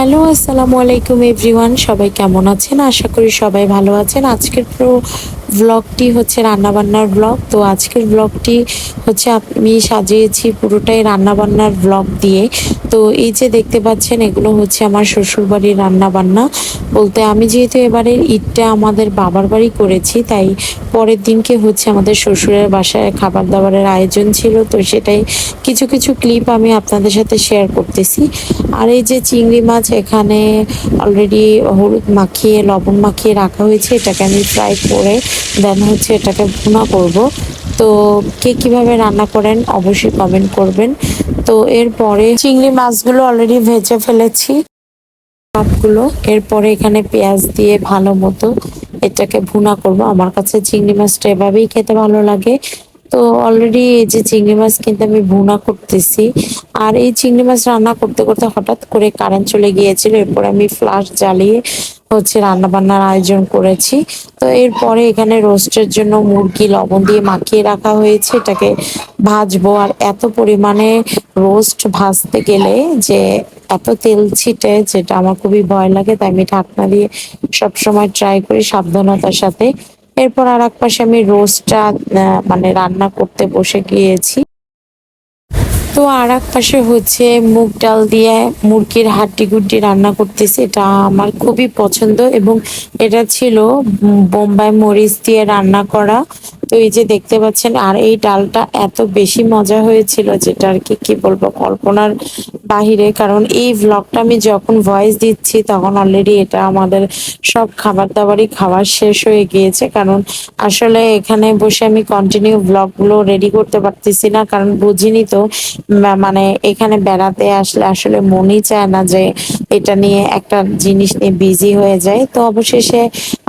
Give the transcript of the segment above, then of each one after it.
Hello, আসসালামু আলাইকুম everyone. সবাই কেমন আছেন? আশা করি সবাই ভালো আছেন। আজকের ভ্লগটি হচ্ছে রান্নাবান্নার ভ্লগ। তো আজকের ভ্লগটি হচ্ছে আমি সাজিয়েছি পুরোটাই রান্নাবান্নার ভ্লগ দিয়ে। তো এই যে দেখতে পাচ্ছেন এগুলো হচ্ছে আমার শ্বশুরবাড়ির রান্নাবান্না। বলতে আমি যেহেতু এবারের ঈদটা আমাদের বাবার বাড়ি করেছি, তাই পরের দিনকে হচ্ছে আমাদের শ্বশুরের বাসায় খাবার দাবারের আয়োজন ছিল। তো সেটাই কিছু কিছু ক্লিপ আমি আপনাদের সাথে শেয়ার করতেছি। আর এই যে চিংড়ি মাছ এখানে অলরেডি হলুদ মাখিয়ে লবণ মাখিয়ে রাখা হয়েছে, এটাকে আমি ফ্রাই করে দেন হচ্ছে এটাকে ভুনা করব। তো কে কিভাবে রান্না করেন অবশ্যই কমেন্ট করবেন। তো এরপরে চিংড়ি মাছগুলো অলরেডি ভেজে ফেলেছি সবগুলো। এরপরে এখানে পেঁয়াজ দিয়ে ভালো মতো এটাকে ভুনা করব। আমার কাছে চিংড়ি মাছটা এভাবেই খেতে ভালো লাগে। তো অলরেডি এই যে চিংড়ি মাছ কিন্তু আমি ভুনা করতেছি। আর এই চিংড়ি মাছ রান্না করতে করতে হঠাৎ করে কারেন্ট চলে গিয়েছিল। এরপর আমি ফ্লাশ জ্বালিয়ে হচ্ছে রান্না বান্নার আয়োজন করেছি। তো এরপরে এখানে রোস্টের জন্য মুরগি লবণ দিয়ে মাখিয়ে রাখা হয়েছে, এটাকে ভাজবো। আর এত পরিমাণে রোস্ট ভাজতে গেলে যে এত তেল ছিটে, যেটা আমার খুবই ভয় লাগে, তাই আমি ঢাকনা দিয়ে সবসময় ট্রাই করি সাবধানতার সাথে। এরপর আর এক পাশে আমি রোস্টটা মানে রান্না করতে বসে গিয়েছি। তো আর এক পাশে হচ্ছে মুগ ডাল দিয়ে মুরগির হাড্ডি গুড্ডি রান্না করতেছি। এটা আমার খুবই পছন্দ এবং এটা ছিল বোম্বাই মরিচ দিয়ে রান্না করা। তো এই যে দেখতে পাচ্ছেন, আর এই ডালটা এত বেশি মজা হয়েছিল যেটা আর কি বলবো, কল্পনার বাহিরে। কারণ এই ভ্লগটা আমি যখন ভয়েস দিচ্ছি তখন অলরেডি এটা আমাদের সব খাবার দাবারই খাওয়া শেষ হয়ে গিয়েছে। কারণ আসলে এখানে বসে আমি কন্টিনিউ ভ্লগগুলো রেডি করতে পারতেছি না, কারণ বুঝিনি তো মানে এখানে বেড়াতে আসলে আসলে মনই চায় না যে এটা নিয়ে একটা জিনিস নিয়ে বিজি হয়ে যায়। তো অবশেষে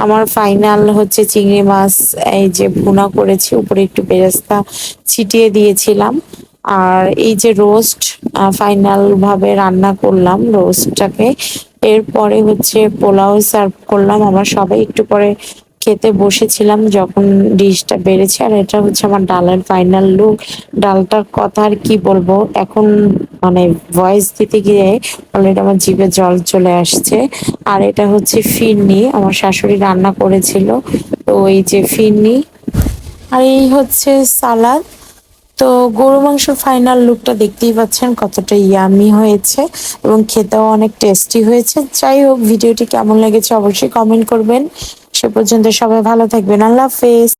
আমার ফাইনাল হচ্ছে চিংড়ি মাছ এই যে ভুনা করেছি, উপরে একটু বেরেস্তা ছিটিয়ে দিয়েছিলাম। আর এই যে রোস্ট ফাইনাল ভাবে রান্না করলাম রোস্টটাকে। এরপরে হচ্ছে পোলাও সার্ভ করলাম। আমরা সবাই একটু পরে খেতে বসেছিলাম যখন ডিশটা বেড়েছে। আর এটা হচ্ছে আমার ডালের ফাইনাল লুক। ডালটার কথা আর কি বলবো, এখন মানে ভয়েস দিতে গিয়ে অলরেডি আমার জিভে জল চলে আসছে। আর এটা হচ্ছে ফিরনি, আমার শাশুড়ি রান্না করেছিল। তো এই যে ফিরনি, আর এই হচ্ছে সালাদ। তো গরু মাংসের ফাইনাল লুকটা দেখতেই পাচ্ছেন কতটা ইয়ামি হয়েছে এবং খেতেও অনেক টেস্টি হয়েছে। যাই হোক, ভিডিওটি কেমন লেগেছে অবশ্যই কমেন্ট করবেন। সে পর্যন্ত সবাই ভালো থাকবেন। আল্লাহ হাফেজ।